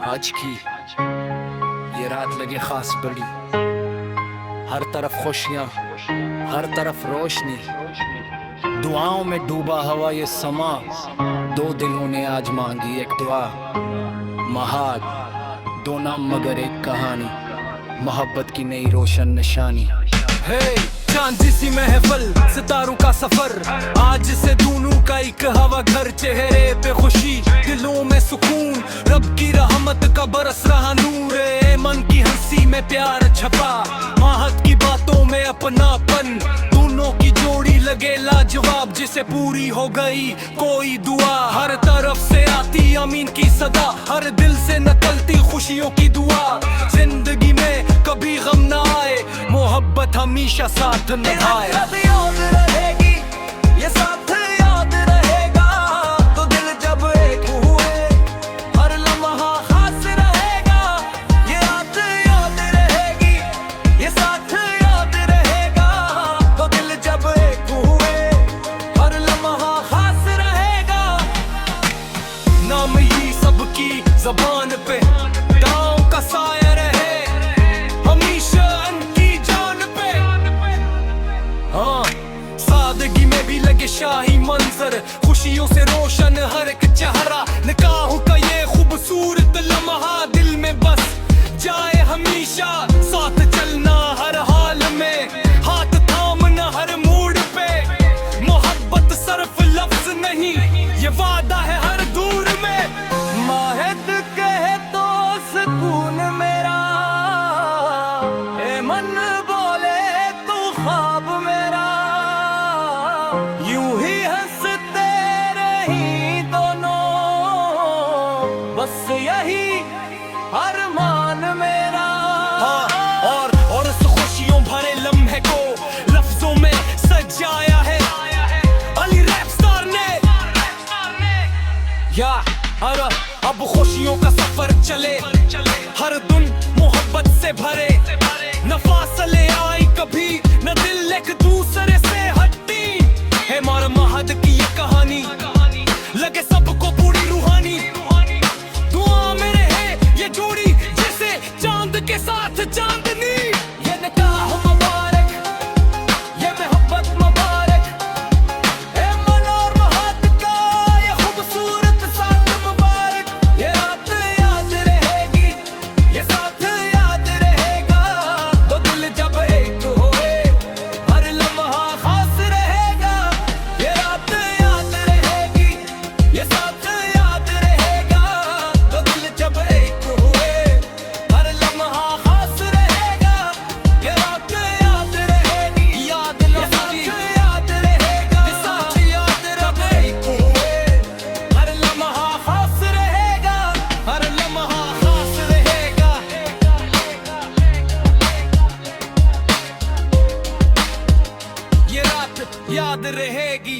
आज की ये रात लगे खास बड़ी, हर तरफ खुशियाँ, हर तरफ रोशनी, दुआओं में डूबा हवा ये समा। दो दिलों ने आज मांगी एक दुआ, महाद दो नाम मगर एक कहानी, मोहब्बत की नई रोशन निशानी। हे चांदी सी महफल, सितारों का सफर, आज से दोनों का एक हवा घर। चेहरे पे खुशी, दिलों में सुकून, रब की रहमत का बरस रहा नूर। मन की हंसी में प्यार छपा, महत की बातों में अपनापन। दोनों की जोड़ी लगे लाजवाब, जिसे पूरी हो गई कोई दुआ। हर तरफ से आती अमीन की सदा, हर दिल से निकलती खुशियों की दुआ। जिंदगी में कभी गम ना आए, मोहब्बत हमेशा साथ निभाए। याद रहेगी ये साथ, याद रहेगा तो दिल जब एक हुए, हर लम्हा खास रहेगा। ये रात याद रहेगी ये साथ, याद रहेगा तो दिल जब एक हुए, हर लम्हा खास रहेगा। नाम ही सबकी ज़बान पे, गाँव का साया रहे हमेशा उनकी जान पे। हाँ, सादगी में भी लगे शाही मंजर, खुशियों से रोशन हर एक चेहरा। निकाहों का ये खूबसूरत लम्हा दिल में बस जाए हमेशा। साथ चलना हर हाल में, हाथ थामना हर मूड पे। मोहब्बत सिर्फ लफ्ज नहीं, ये वादा है हर दूर में। माहिद कहे तो सुकून मेरा, ए मन बोले तू ख्वाब मेरा। यूं ही हंसते रही दोनों, बस यही अरमान मेरा। हाँ, और उस खुशियों भरे लम्हे को लफ्जों में सजाया है अली रैप स्टार ने। या अब खुशियों का सफर चले, हर दिन मोहब्बत से भरे। न फासले आई कभी, न दिल एक दूसरे से हटती है। मार महद की ये कहानी लगे सबको पूरी रूहानी। दुआ में रहे ये जोड़ी जैसे चांद के साथ चांदनी। ये निकाह मुबारक, ये मोहब्बत मुबारक, ए मन और महत का ये खूबसूरत साथ मुबारक। ये रात याद रहेगी ये साथ, याद रहेगा तो दिल जब एक होए, हर लम्हा खास रहेगा। ये रात याद रहेगी ये साथ, याद रहेगा तो दिल जब एक हुए, हर लम्हा खास रहेगा। ये रात याद रहेगी, याद लफ्ज़ी याद रहेगा, ये साथ याद रहेगी, हर लम्हा खास रहेगा, हर लम्हा खास रहेगा। ये रात याद रहेगी।